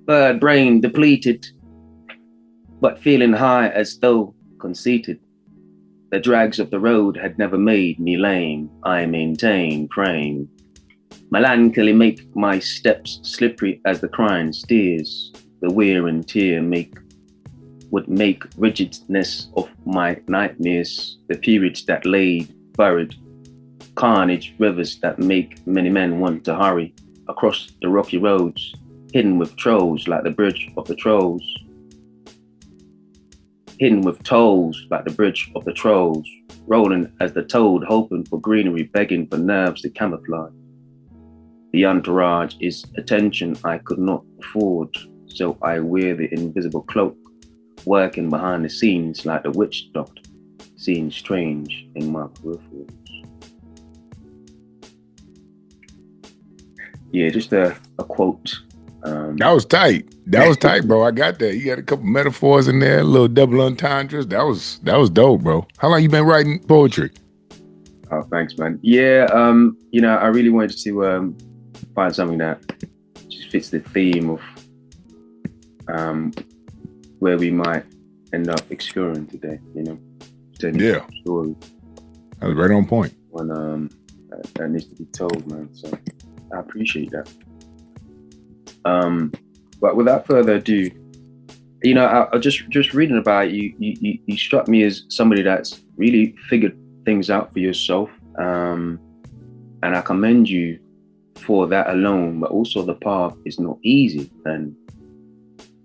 bird brain depleted, but feeling high as though conceited. The drags of the road had never made me lame. I maintain, praying. Melancholy make my steps slippery as the crying steers. The wear and tear would make rigidness of my nightmares, the periods that laid buried, carnage rivers that make many men want to hurry across the rocky roads, hidden with trolls like the bridge of the trolls. Hidden with tolls like the bridge of the trolls, rolling as the toad, hoping for greenery, begging for nerves to camouflage. The entourage is attention I could not afford, so I wear the invisible cloak, working behind the scenes like the witch doctor, seeing strange in my peripherals. Yeah, just a quote. That was tight. That was tight, bro. I got that. You had a couple metaphors in there, a little double entendres. That was dope, bro. How long you been writing poetry? Oh, thanks, man. Yeah, I really wanted to find something that just fits the theme of where we might end up exploring today, Yeah. Story. That was right on point. When that needs to be told, man. So I appreciate that. But without further ado, I just reading about you. You struck me as somebody that's really figured things out for yourself, and I commend you for that alone. But also, the path is not easy, and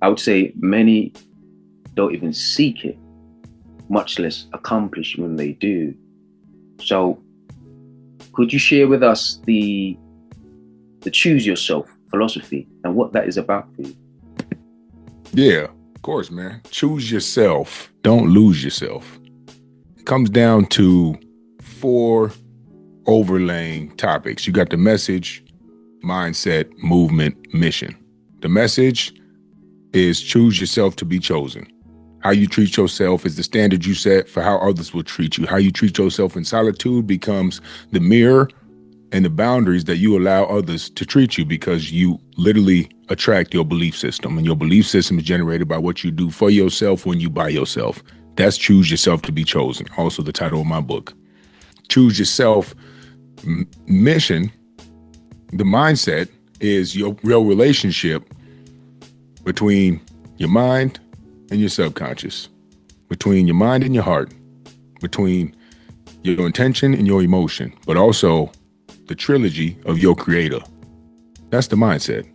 I would say many don't even seek it, much less accomplish when they do. So, could you share with us the choose yourself philosophy and what that is about for you? Yeah, of course, man. Choose yourself. Don't lose yourself. It comes down to 4 overlaying topics. You got the message, mindset, movement, mission. The message is choose yourself to be chosen. How you treat yourself is the standard you set for how others will treat you. How you treat yourself in solitude becomes the mirror and the boundaries that you allow others to treat you, because you literally attract your belief system, and your belief system is generated by what you do for yourself when you by yourself. That's choose yourself to be chosen. Also the title of my book. Choose yourself mission. The mindset is your real relationship between your mind and your subconscious, between your mind and your heart, between your intention and your emotion, but also the trilogy of your creator. That's the mindset.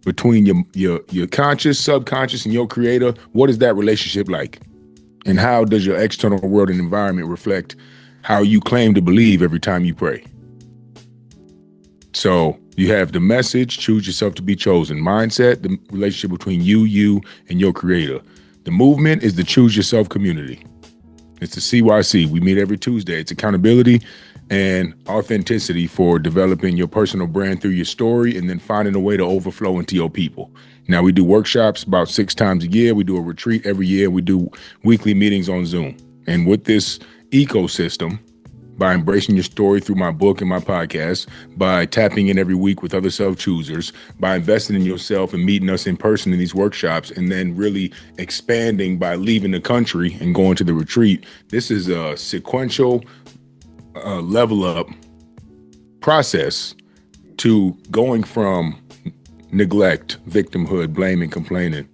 Between your conscious, subconscious, and your creator, what is that relationship like? And how does your external world and environment reflect how you claim to believe every time you pray? So you have the message, choose yourself to be chosen. Mindset, the relationship between you, and your creator. The movement is the choose yourself community. It's the CYC. We meet every Tuesday. It's accountability and authenticity for developing your personal brand through your story and then finding a way to overflow into your people. Now, we do workshops about 6 times a year. We do a retreat every year. We do weekly meetings on Zoom. And with this ecosystem, by embracing your story through my book and my podcast, by tapping in every week with other self-choosers, by investing in yourself and meeting us in person in these workshops, and then really expanding by leaving the country and going to the retreat, this is a sequential level up process to going from neglect, victimhood, blaming, complaining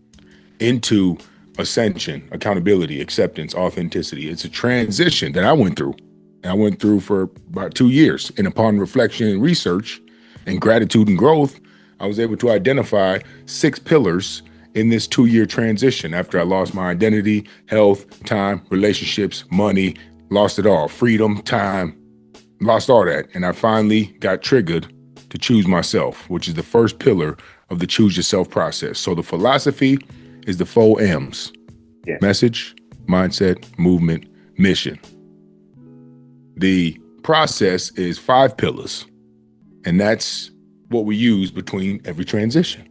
into ascension, accountability, acceptance, authenticity. It's a transition that I went through. I went through for about 2 years. And upon reflection and research and gratitude and growth, I was able to identify 6 pillars in this 2-year transition after I lost my identity, health, time, relationships, money, lost it all, freedom, time, lost all that. And I finally got triggered to choose myself, which is the first pillar of the choose yourself process. So the philosophy is the 4 M's. Yeah. Message, mindset, movement, mission. The process is 5 pillars, and that's what we use between every transition.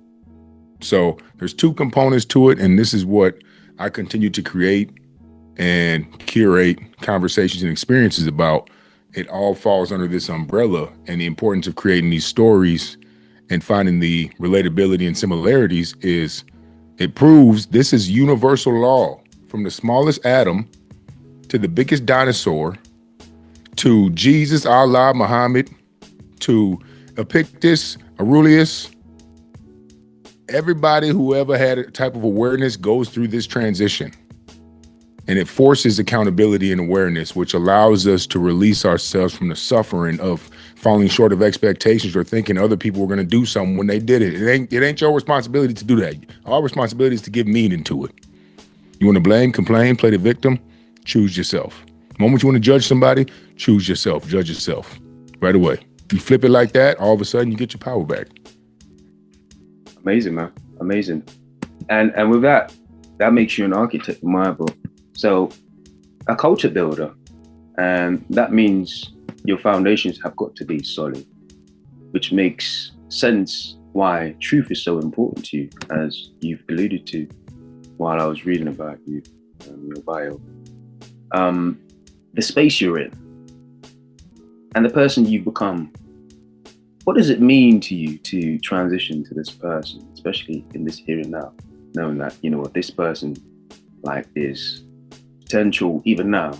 So there's 2 components to it, and this is what I continue to create and curate conversations and experiences about. It all falls under this umbrella and the importance of creating these stories and finding the relatability and similarities is it proves this is universal law from the smallest atom to the biggest dinosaur to Jesus, Allah, Muhammad, to Epictetus, Aurelius. Everybody who ever had a type of awareness goes through this transition. And it forces accountability and awareness, which allows us to release ourselves from the suffering of falling short of expectations or thinking other people were going to do something when they did it. It ain't your responsibility to do that. Our responsibility is to give meaning to it. You want to blame, complain, play the victim? Choose yourself. The moment you want to judge somebody, choose yourself, judge yourself right away. You flip it like that, all of a sudden you get your power back. Amazing, man. Amazing. And with that makes you an architect in my book. So a culture builder, and that means your foundations have got to be solid, which makes sense why truth is so important to you, as you've alluded to while I was reading about you, your bio. The space you're in and the person you've become. What does it mean to you to transition to this person, especially in this here and now, knowing that, you know what, this person like is potential even now,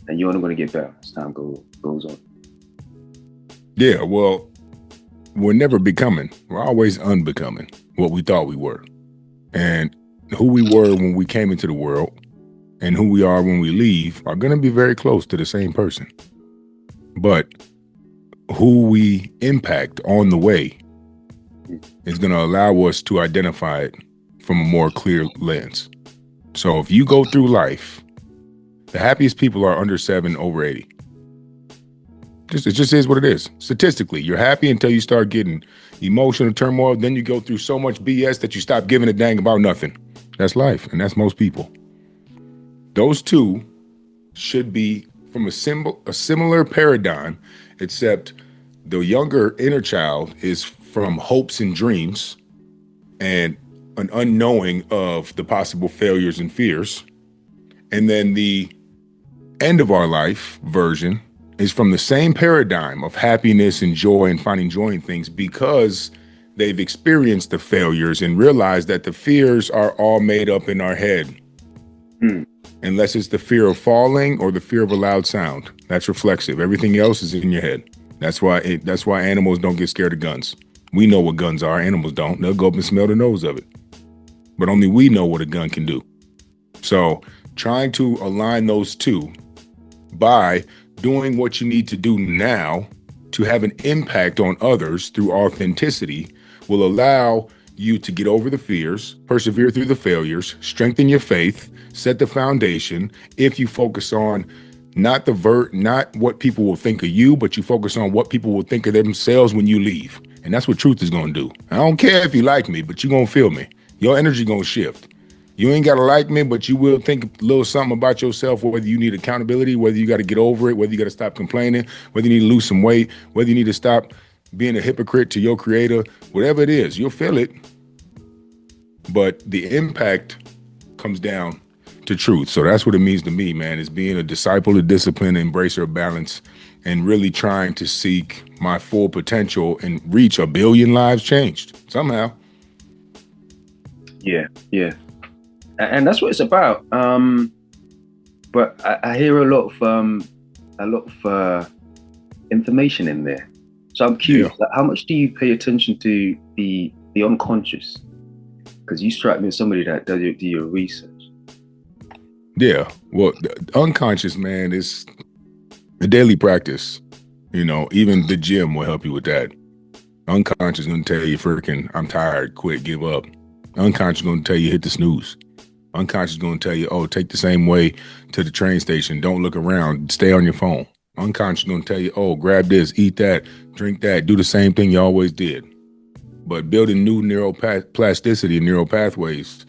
and you're only going to get better as time goes on? Yeah, well, we're never becoming. We're always unbecoming what we thought we were. And who we were when we came into the world and who we are when we leave are going to be very close to the same person. But who we impact on the way is going to allow us to identify it from a more clear lens. So if you go through life, the happiest people are under 7, over 80. It just is what it is. Statistically, you're happy until you start getting emotional turmoil. Then you go through so much BS that you stop giving a dang about nothing. That's life, and that's most people. Those two should be from a similar paradigm, except the younger inner child is from hopes and dreams and an unknowing of the possible failures and fears. And then the end of our life version is from the same paradigm of happiness and joy and finding joy in things, because they've experienced the failures and realized that the fears are all made up in our head. Unless it's the fear of falling or the fear of a loud sound. That's reflexive. Everything else is in your head. That's why animals don't get scared of guns. We know what guns are. Animals don't. They'll go up and smell the nose of it. But only we know what a gun can do. So trying to align those two by doing what you need to do now to have an impact on others through authenticity will allow you to get over the fears, persevere through the failures, strengthen your faith, set the foundation. If you focus on not what people will think of you, but you focus on what people will think of themselves when you leave. And that's what truth is going to do. I don't care if you like me, but you're going to feel me. Your energy going to shift. You ain't got to like me, but you will think a little something about yourself, whether you need accountability, whether you got to get over it, whether you got to stop complaining, whether you need to lose some weight, whether you need to stop being a hypocrite to your creator, whatever it is, you'll feel it. But the impact comes down to truth. So that's what it means to me, man, is being a disciple of discipline, embracer of balance, and really trying to seek my full potential and reach 1 billion lives changed somehow. Yeah. And that's what it's about. But I hear a lot of information in there. So I'm curious, like, how much do you pay attention to the unconscious? Because you strike me as somebody that do your research. Yeah, well, the unconscious, man, is a daily practice. You know, even the gym will help you with that. Unconscious is going to tell you, freaking, I'm tired, quit, give up. Unconscious is going to tell you, hit the snooze. Unconscious is going to tell you, oh, take the same way to the train station. Don't look around. Stay on your phone. Unconscious is going to tell you, oh, grab this, eat that, drink that, do the same thing you always did. But building new neuroplasticity and neural pathways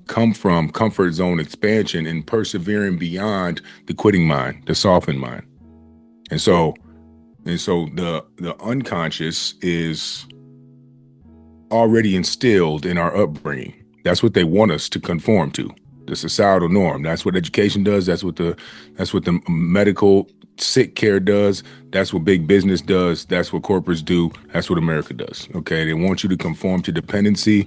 come from comfort zone expansion and persevering beyond the quitting mind, the softened mind. And so the unconscious is already instilled in our upbringing. That's what they want us to conform to. the societal norm. That's what education does. That's what the medical sick care does. That's what big business does. That's what corporates do. That's what America does. Okay, they want you to conform to dependency,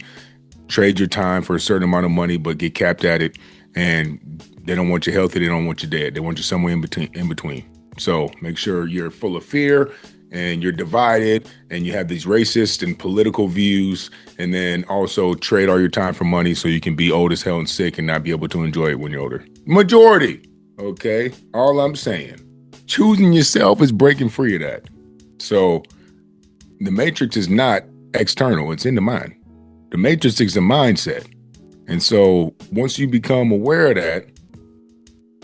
trade your time for a certain amount of money, but get capped at it. And they don't want you healthy. They don't want you dead. They want you somewhere in between. So make sure you're full of fear and you're divided and you have these racist and political views, and then also trade all your time for money so you can be old as hell and sick and not be able to enjoy it when you're older. Majority, okay? All I'm saying. Choosing yourself is breaking free of that. So the matrix is not external. It's in the mind. The matrix is a mindset. And so once you become aware of that,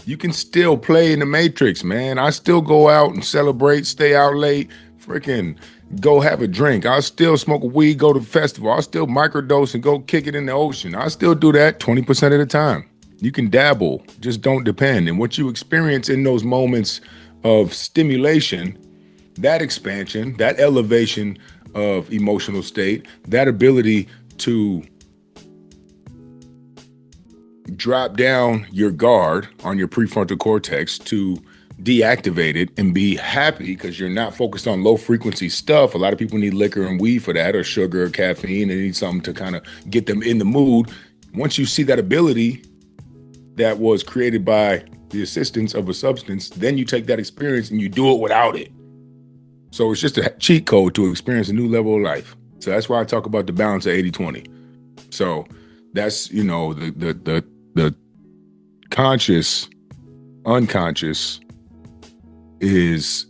you can still play in the matrix, man. I still go out and celebrate, stay out late, freaking go have a drink. I'll still smoke a weed, go to the festival. I'll still microdose and go kick it in the ocean. I still do that 20% of the time. You can dabble, just don't depend. And what you experience in those moments of stimulation, that expansion, that elevation of emotional state, that ability to drop down your guard on your prefrontal cortex, to deactivate it and be happy because you're not focused on low frequency stuff. A lot of people need liquor and weed for that, or sugar or caffeine. They need something to kind of get them in the mood. Once you see that ability that was created by the assistance of a substance, then you take that experience and you do it without it. So it's just a cheat code to experience a new level of life. So that's why I talk about the balance of 80-20. So that's, you know, the conscious, unconscious is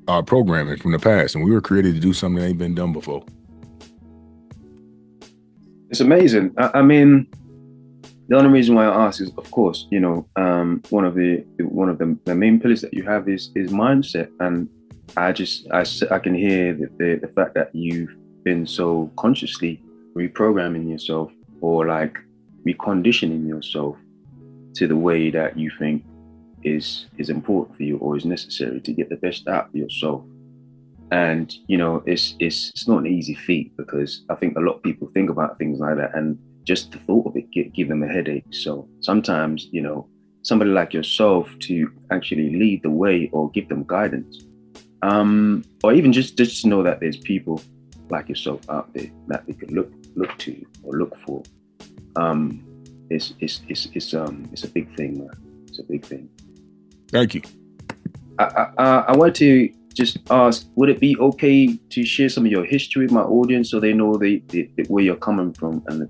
our programming from the past. And we were created to do something that ain't been done before. It's amazing. I mean, the only reason why I ask is, of course, you know, one of the main pillars that you have is mindset. And I can hear the fact that you've been so consciously reprogramming yourself, or like reconditioning yourself to the way that you think is important for you or is necessary to get the best out of yourself. And you know, it's not an easy feat, because I think a lot of people think about things like that and just the thought of it give them a headache. So sometimes, you know, somebody like yourself to actually lead the way or give them guidance, or even just to know that there's people like yourself out there that they could look to or look for. It's a big thing, man. It's a big thing. Thank you. I want to just ask, would it be okay to share some of your history with my audience so they know the where you're coming from and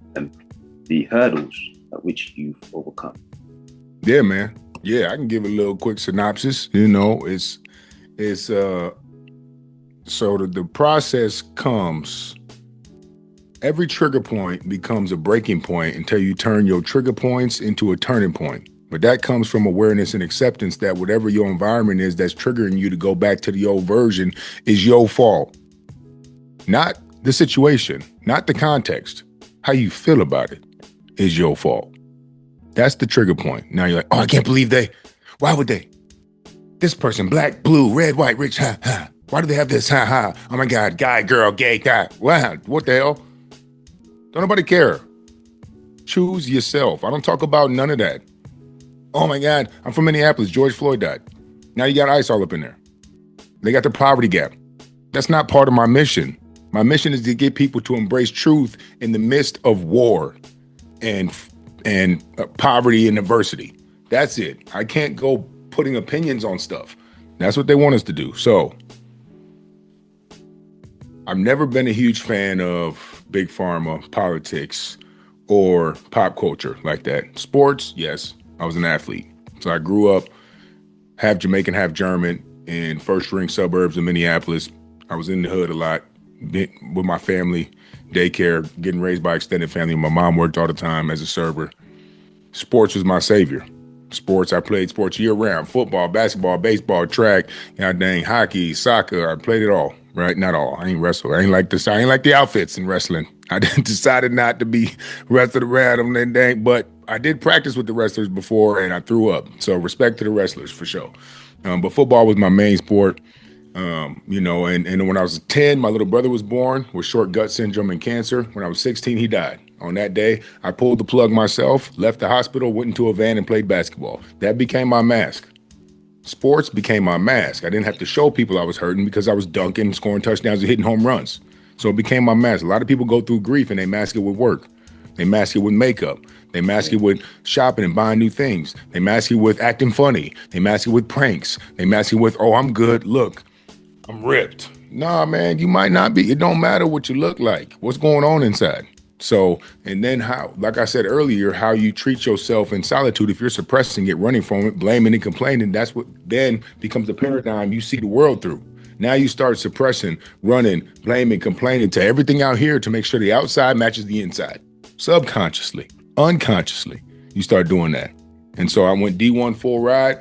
the hurdles at which you've overcome? Yeah, man. Yeah, I can give a little quick synopsis. You know, it's so the process comes. Every trigger point becomes a breaking point until you turn your trigger points into a turning point. But that comes from awareness and acceptance that whatever your environment is that's triggering you to go back to the old version is your fault. Not the situation, not the context. How you feel about it is your fault. That's the trigger point. Now you're like, oh, I can't believe why would they? This person, black, blue, red, white, rich, ha, ha. Why do they have this, ha, ha? Oh my God, guy, girl, gay, guy. Wow, what the hell? Don't nobody care. Choose yourself. I don't talk about none of that. Oh my God, I'm from Minneapolis. George Floyd died. Now you got ICE all up in there. They got the poverty gap. That's not part of my mission. My mission is to get people to embrace truth in the midst of war and poverty and adversity. That's it. I can't go putting opinions on stuff. That's what they want us to do. So I've never been a huge fan of big pharma, politics, or pop culture like that. Sports, yes. I was an athlete. So I grew up half Jamaican, half German in first ring suburbs of Minneapolis. I was in the hood a lot with my family, daycare, getting raised by extended family. My mom worked all the time as a server. Sports was my savior. Sports, I played sports year round. Football, basketball, baseball, track, god dang, hockey, soccer. I played it all, right? Not all. I ain't wrestle. I ain't like the outfits in wrestling. I decided not to be wrestled around them and dang, but I did practice with the wrestlers before and I threw up. So respect to the wrestlers for sure. But football was my main sport. You know, and when I was 10, my little brother was born with short gut syndrome and cancer. When I was 16, he died. On that day, I pulled the plug myself, left the hospital, went into a van and played basketball. That became my mask. Sports became my mask. I didn't have to show people I was hurting because I was dunking, scoring touchdowns, and hitting home runs. So it became my mask. A lot of people go through grief and they mask it with work. They mask it with makeup. They mask it with shopping and buying new things. They mask it with acting funny. They mask it with pranks. They mask it with, oh, I'm good. Look, I'm ripped. Nah, man, you might not be. It don't matter what you look like. What's going on inside? So, and then how, like I said earlier, how you treat yourself in solitude, if you're suppressing it, running from it, blaming and complaining, that's what then becomes the paradigm you see the world through. Now you start suppressing, running, blaming, complaining to everything out here to make sure the outside matches the inside. Subconsciously, unconsciously, you start doing that. And so I went D1 full ride,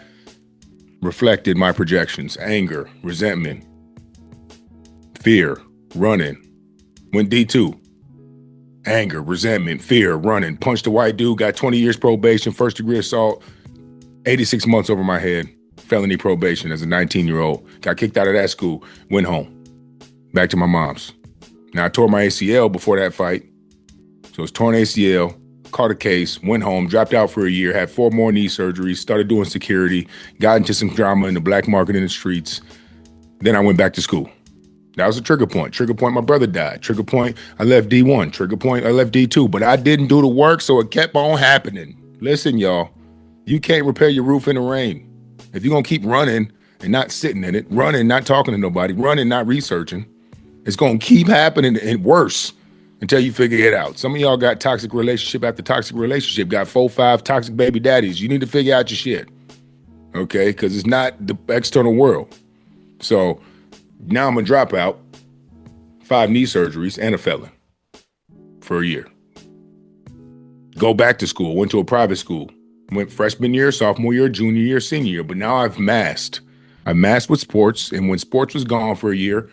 reflected my projections, anger, resentment, fear, running. Went D2. Anger, resentment, fear, running. Punched a white dude, got 20 years probation, first degree assault, 86 months over my head, felony probation as a 19-year-old. Got kicked out of that school, went home, back to my mom's. Now, I tore my ACL before that fight. So it's torn ACL, caught a case, went home, dropped out for a year, had 4 more knee surgeries, started doing security, got into some drama in the black market in the streets. Then I went back to school. That was a trigger point. Trigger point, my brother died. Trigger point, I left D1. Trigger point, I left D2. But I didn't do the work, so it kept on happening. Listen, y'all, you can't repair your roof in the rain. If you're going to keep running and not sitting in it, running, not talking to nobody, running, not researching, it's going to keep happening and worse until you figure it out. Some of y'all got toxic relationship after toxic relationship, got 4, 5 toxic baby daddies. You need to figure out your shit, okay? Because it's not the external world. So now I'm a dropout, 5 knee surgeries, and a felon for a year. Go back to school, went to a private school. Went freshman year, sophomore year, junior year, senior year. But now I've masked. I masked with sports, and when sports was gone for a year,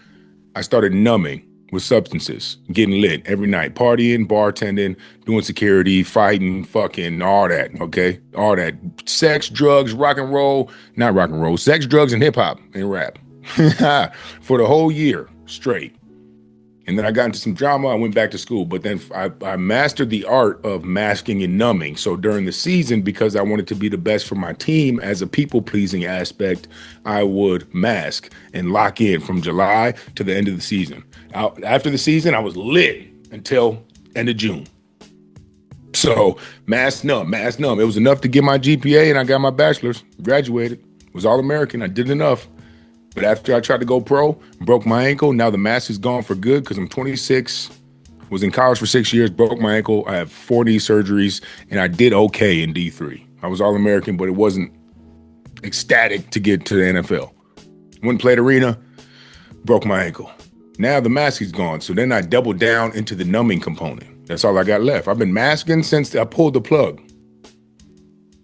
I started numbing with substances, getting lit every night, partying, bartending, doing security, fighting, fucking, all that, okay? All that. Sex, drugs, rock and roll, not rock and roll, sex, drugs, and hip-hop and rap for the whole year straight. And then I got into some drama. I went back to school, but then I mastered the art of masking and numbing. So during the season, because I wanted to be the best for my team as a people-pleasing aspect, I would mask and lock in from July to the end of the season. After the season, I was lit until end of June. So mask numb. It was enough to get my GPA, and I got my bachelor's, graduated, was All-American. I did enough. But after I tried to go pro, broke my ankle. Now the mask is gone for good because I'm 26, was in college for 6 years, broke my ankle. I have 4 knee surgeries, and I did okay in D3. I was All-American, but it wasn't ecstatic to get to the NFL. Went and played arena, broke my ankle. Now the mask is gone, so then I doubled down into the numbing component. That's all I got left. I've been masking since I pulled the plug.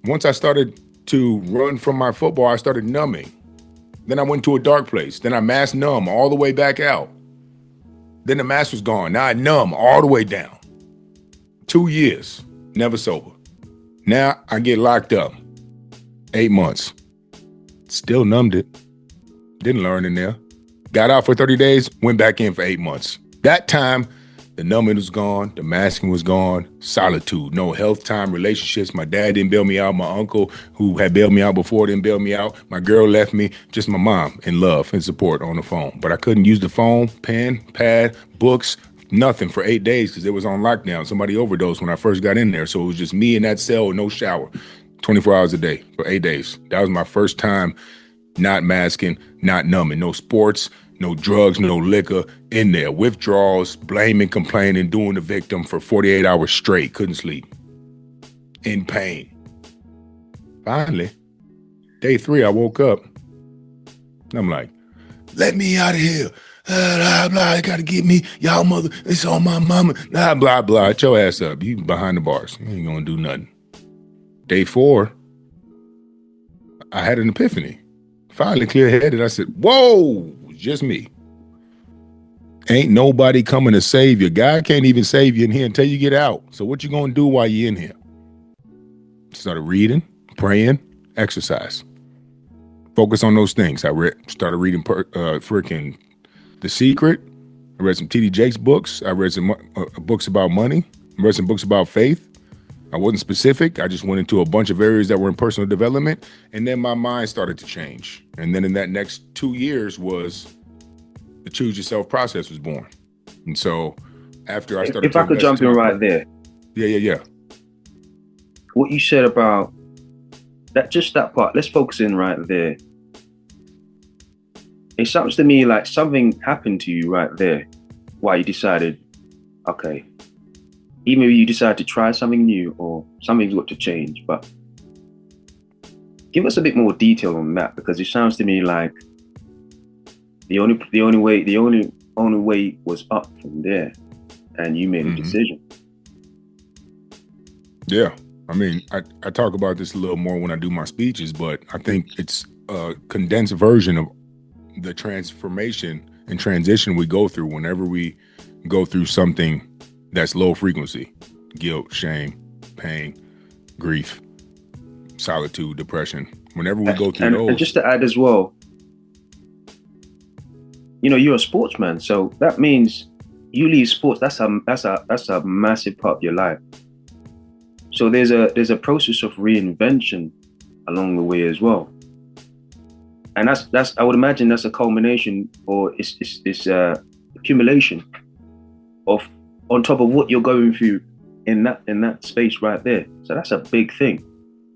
Once I started to run from my football, I started numbing. Then I went to a dark place. Then I masked numb all the way back out. Then the mask was gone. Now I numb all the way down. 2 years, never sober. Now I get locked up. 8 months. Still numbed it. Didn't learn in there. Got out for 30 days, went back in for 8 months. That time, the numbing was gone, the masking was gone, solitude, no health time, relationships. My dad didn't bail me out. My uncle, who had bailed me out before, didn't bail me out. My girl left me, just my mom in love and support on the phone. But I couldn't use the phone, pen, pad, books, nothing for 8 days because it was on lockdown. Somebody overdosed when I first got in there. So it was just me in that cell with no shower, 24 hours a day for 8 days. That was my first time not masking, not numbing, no sports, no drugs, no liquor, in there. Withdrawals, blaming, complaining, doing the victim for 48 hours straight. Couldn't sleep. In pain. Finally, day 3, I woke up. And I'm like, let me out of here. Blah, blah, you gotta get me. Y'all mother, it's on my mama. Blah, blah, blah. Get your ass up. You behind the bars. You ain't gonna do nothing. Day 4, I had an epiphany. Finally clear-headed. I said, whoa, just me. Ain't nobody coming to save you. God can't even save you in here until you get out. So what you gonna do while you're in here? Started reading, praying, exercise. Focus on those things. I started reading The Secret. I read some T.D. Jakes books. I read some books about money. I read some books about faith. I wasn't specific. I just went into a bunch of areas that were in personal development, and then my mind started to change. And then in that next 2 years was the Choose Yourself process was born. And so after I started, if I could jump in right there, yeah. What you said about that part. Let's focus in right there. It sounds to me like something happened to you right there, why you decided, okay, even if you decide to try something new or something's got to change, but give us a bit more detail on that, because it sounds to me like the only way was up from there, and you made a decision. Yeah, I mean, I talk about this a little more when I do my speeches, but I think it's a condensed version of the transformation and transition we go through whenever we go through something that's low frequency: guilt, shame, pain, grief, solitude, depression. Whenever we go through those. And just to add as well, you're a sportsman, so that means you leave sports. That's a massive part of your life. So there's a process of reinvention along the way as well, and that's I would imagine that's a culmination, or it's accumulation of on top of what you're going through in that space right there. So that's a big thing.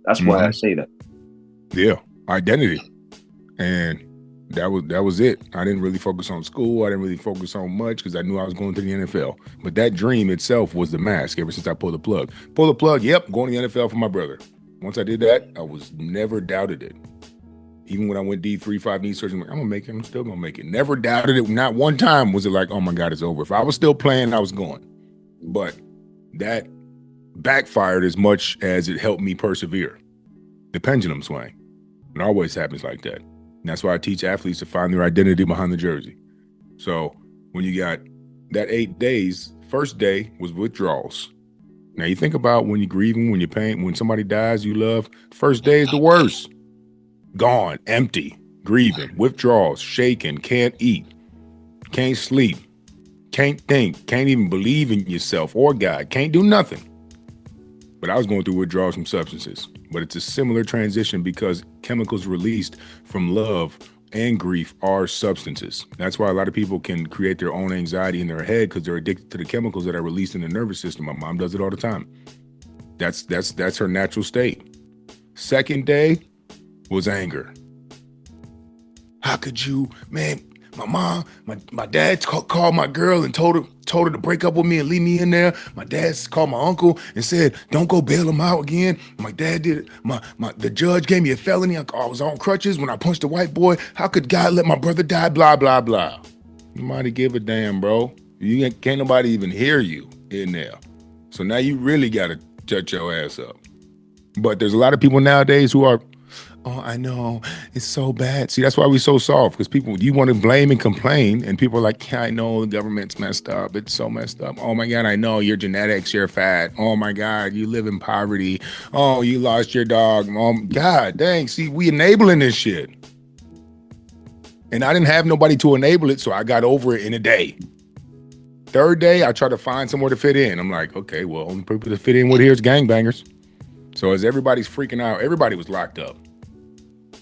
That's why I say that. Yeah, identity, and that was it. I didn't really focus on school. I didn't really focus on much because I knew I was going to the NFL. But that dream itself was the mask. Ever since I pulled the plug. Yep, going to the NFL for my brother. Once I did that, I was never doubted it. Even when I went D3, 5 knee surgery, I'm like, I'm gonna make it. I'm still gonna make it. Never doubted it. Not one time was it like, oh my God, it's over. If I was still playing, I was going. But that backfired as much as it helped me persevere. The pendulum swing. It always happens like that. And that's why I teach athletes to find their identity behind the jersey. So when you got that 8 days, first day was withdrawals. Now you think about when you're grieving, when you're pain, when somebody dies you love, first day is the worst. Gone, empty, grieving, withdrawals, shaking, can't eat, can't sleep, can't think, can't even believe in yourself or God, can't do nothing. But I was going through withdrawals from substances. But it's a similar transition because chemicals released from love and grief are substances. That's why a lot of people can create their own anxiety in their head because they're addicted to the chemicals that are released in the nervous system. My mom does it all the time. That's her natural state. Second day was anger. How could you, man? My mom, my dad called my girl and told her to break up with me and leave me in there. My dad called my uncle and said, don't go bail him out again. My dad did it. The judge gave me a felony. I was on crutches when I punched a white boy. How could God let my brother die? Blah, blah, blah. Nobody give a damn, bro. Can't nobody even hear you in there. So now you really got to shut your ass up. But there's a lot of people nowadays who are, oh, I know, it's so bad. See, that's why we're so soft, because people, you want to blame and complain, and people are like, yeah, I know the government's messed up. It's so messed up. Oh, my God, I know your genetics, you're fat. Oh, my God, you live in poverty. Oh, you lost your dog. Oh, God, dang, see, we enabling this shit. And I didn't have nobody to enable it, so I got over it in a day. Third day, I tried to find somewhere to fit in. I'm like, okay, well, only people to fit in with here is gangbangers. So as everybody's freaking out, everybody was locked up.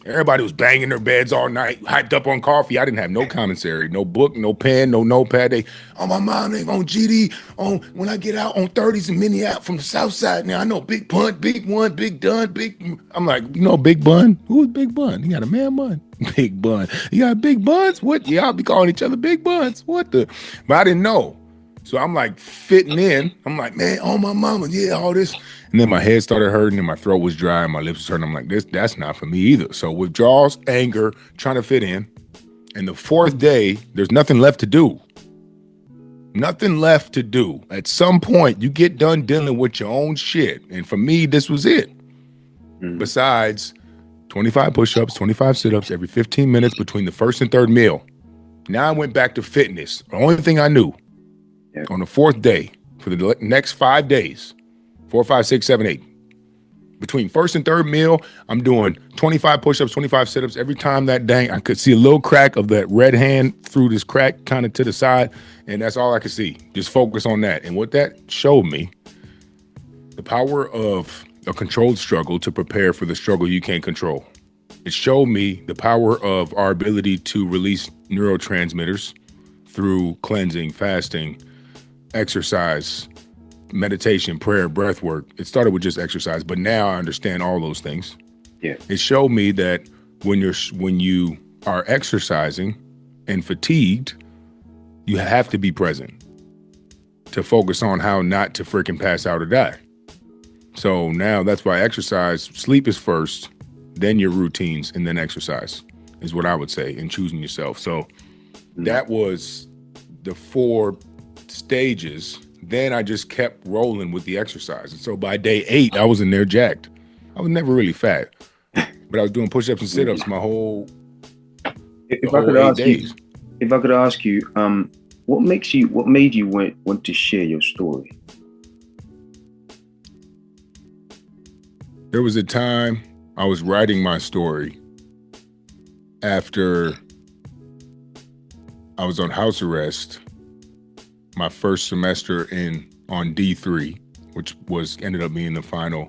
Everybody was banging their beds all night, hyped up on coffee. I didn't have no commissary, no book, no pen, no notepad. They, oh, my mom ain't on GD. On when I get out on 30s in Minneapolis from the south side. Now I know Big Punt, Big One, Big Dun, Big. I'm like, you know, Big Bun? Who's Big Bun? He got a man bun. Big Bun. You got big buns? What? Y'all be calling each other big buns. What the? But I didn't know. So I'm like fitting in. I'm like, man, oh, my mama, yeah, all this. And then my head started hurting and my throat was dry and my lips was hurting. I'm like, that's not for me either. So withdrawals, anger, trying to fit in. And the fourth day, there's nothing left to do. Nothing left to do. At some point, you get done dealing with your own shit. And for me, this was it. Besides 25 push-ups, 25 sit-ups every 15 minutes between the first and third meal. Now I went back to fitness. The only thing I knew. On the fourth day, for the next 5 days, 4, 5, 6, 7, 8. Between first and third meal, I'm doing 25 push-ups, 25 sit-ups. Every time that dang, I could see a little crack of that red hand through this crack kind of to the side, and that's all I could see. Just focus on that. And what that showed me The power of a controlled struggle to prepare for the struggle you can't control. It showed me the power of our ability to release neurotransmitters through cleansing, fasting, exercise, meditation, prayer, breath work. It started with just exercise, but now I understand all those things. Yeah. It showed me that when you are exercising and fatigued, you have to be present to focus on how not to freaking pass out or die. So now that's why exercise, sleep is first, then your routines, and then exercise is what I would say in choosing yourself. So that was the 4 stages. Then I just kept rolling with the exercise. And so by day 8, I was in there jacked. I was never really fat, but I was doing push-ups and sit-ups my whole, if I could 8 ask days. If I could ask you, what made you want to share your story? There was a time I was writing my story after I was on house arrest my first semester on D3, which ended up being the final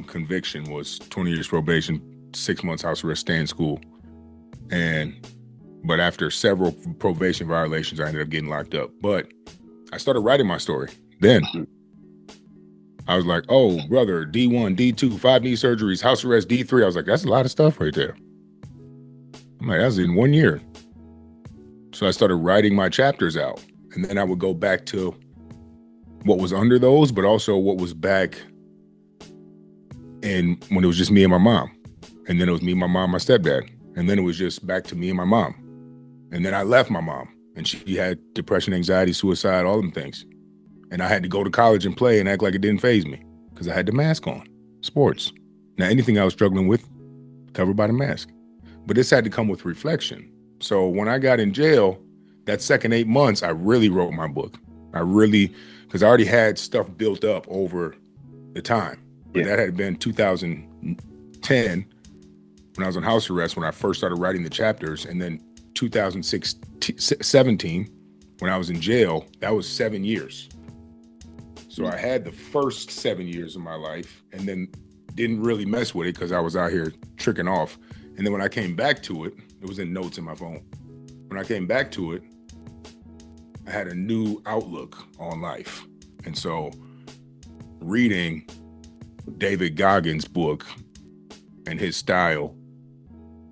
conviction, was 20 years probation, 6 months house arrest, stay in school. But after several probation violations, I ended up getting locked up. But I started writing my story. Then I was like, oh, brother, D1, D2, 5 knee surgeries, house arrest, D3. I was like, that's a lot of stuff right there. I'm like, that's in 1 year. So I started writing my chapters out. And then I would go back to what was under those, but also what was back when it was just me and my mom. And then it was me, my mom, my stepdad. And then it was just back to me and my mom. And then I left my mom, and she had depression, anxiety, suicide, all them things. And I had to go to college and play and act like it didn't faze me because I had the mask on, sports. Now, anything I was struggling with, covered by the mask. But this had to come with reflection. So when I got in jail, that second 8 months, I really wrote my book. Because I already had stuff built up over the time. But that had been 2010 when I was on house arrest, when I first started writing the chapters. And then 2017, when I was in jail, that was 7 years. So I had the first 7 years of my life and then didn't really mess with it because I was out here tricking off. And then when I came back to it, it was in notes in my phone. When I came back to it, I had a new outlook on life. And so reading David Goggins' book and his style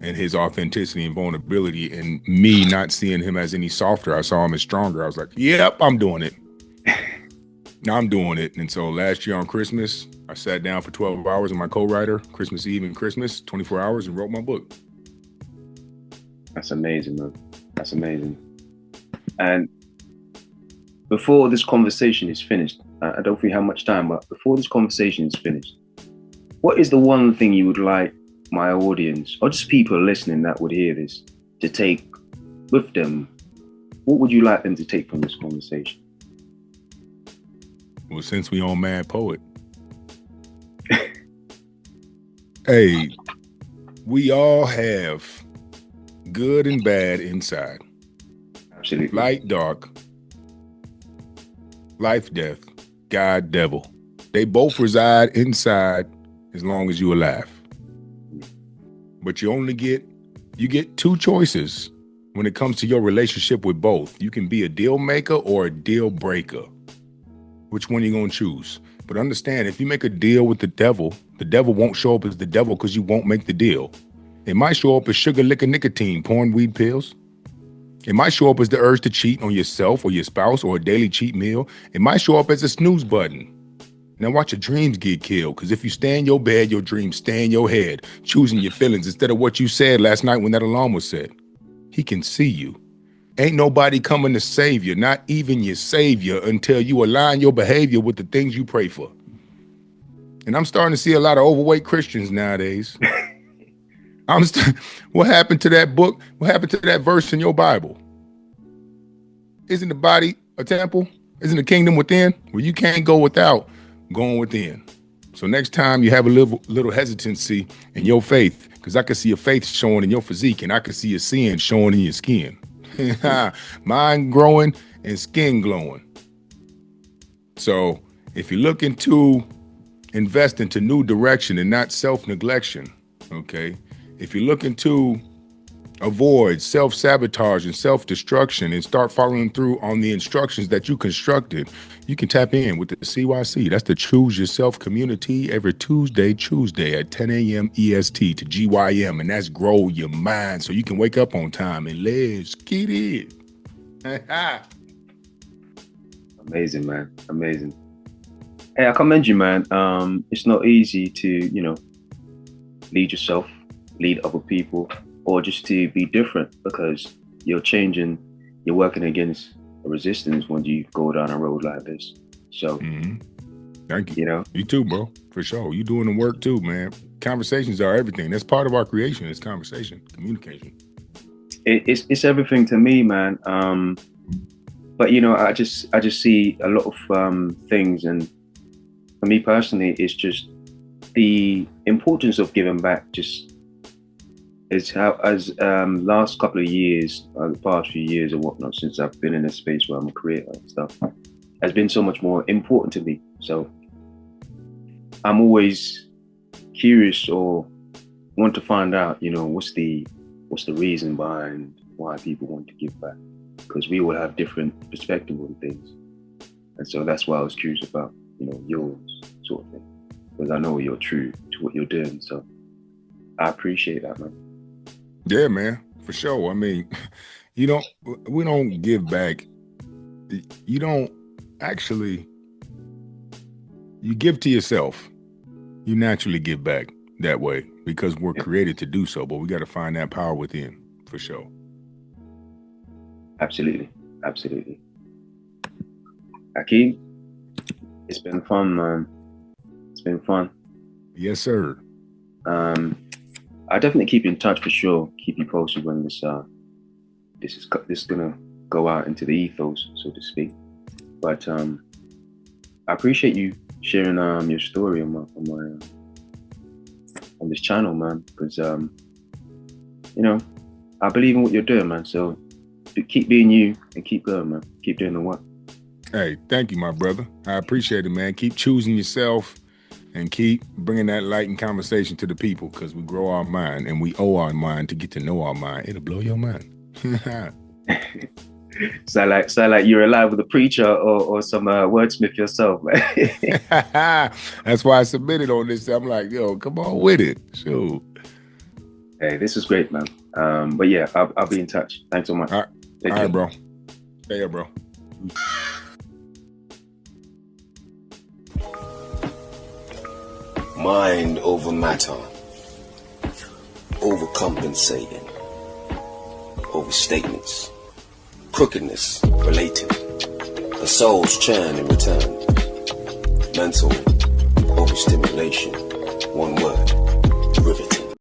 and his authenticity and vulnerability, and me not seeing him as any softer, I saw him as stronger. I was like, yep, I'm doing it. Now I'm doing it. And so last year on Christmas, I sat down for 12 hours with my co-writer, Christmas Eve and Christmas, 24 hours, and wrote my book. That's amazing, man. That's amazing. And before this conversation is finished, I don't think how much time, but before this conversation is finished, what is the one thing you would like my audience, or just people listening that would hear this, to take with them? What would you like them to take from this conversation? Well, since we on Mad Poet, hey, we all have good and bad inside. Absolutely. Light, dark, life, death, God, devil. They both reside inside as long as you're alive. But you get 2 choices when it comes to your relationship with both. You can be a deal maker or a deal breaker. Which one are you going to choose? But understand, if you make a deal with the devil won't show up as the devil because you won't make the deal. It might show up as sugar, liquor, nicotine, porn, weed, pills. It might show up as the urge to cheat on yourself or your spouse or a daily cheat meal. It might show up as a snooze button. Now watch your dreams get killed, because if you stay in your bed, your dreams stay in your head, choosing your feelings instead of what you said last night when that alarm was set. He can see you. Ain't nobody coming to save you, not even your savior, until you align your behavior with the things you pray for. And I'm starting to see a lot of overweight Christians nowadays. What happened to that book? What happened to that verse in your Bible? Isn't the body a temple? Isn't the kingdom within? Well, you can't go without going within. So next time you have a little hesitancy in your faith, because I can see your faith showing in your physique, and I can see your sin showing in your skin. Mind growing and skin glowing. So If you're looking to invest into new direction and not self-neglection, okay? If you're looking to avoid self-sabotage and self-destruction and start following through on the instructions that you constructed, you can tap in with the CYC. That's the Choose Yourself community every Tuesday at 10 a.m. EST to GYM, and that's grow your mind so you can wake up on time and let's get it. Amazing, man. Amazing. Hey, I commend you, man. It's not easy to, lead yourself, lead other people, or just to be different, because you're working against a resistance when you go down a road like this. So, Thank you. You too, bro. For sure. You doing the work too, man. Conversations are everything. That's part of our creation. It's conversation, communication. It's everything to me, man. But I just see a lot of things, and for me personally, it's just the importance of giving back. Just is how, as last couple of years, the past few years or whatnot, since I've been in a space where I'm a creator and stuff, has been so much more important to me. So I'm always curious or want to find out, what's the reason behind why people want to give back, because we all have different perspective on things, and so that's why I was curious about, yours sort of thing, because I know you're true to what you're doing. So I appreciate that, man. Yeah, man, for sure. I mean, we don't give back. You don't actually, you give to yourself. You naturally give back that way because we're created to do so, but we got to find that power within, for sure. Absolutely. Absolutely. Hakeem, it's been fun, man. It's been fun. Yes, sir. I'll definitely keep in touch for sure. Keep you posted when this is gonna go out into the ethos, so to speak. But I appreciate you sharing your story on this channel, man, because I believe in what you're doing, man. So keep being you and keep going, man. Keep doing the work. Hey, thank you, my brother. I appreciate it, man. Keep choosing yourself and keep bringing that light and conversation to the people, because we grow our mind and we owe our mind to get to know our mind. It'll blow your mind. Sound like you're alive with a preacher or some wordsmith yourself, man. That's why I submitted on this. I'm like, yo, come on with it. Sure. Hey, this is great, man. But yeah, I'll be in touch. Thanks so much. All right, bro. Stay here, bro. Mind over matter, overcompensating, overstatements, crookedness related, a soul's churn in return, mental overstimulation,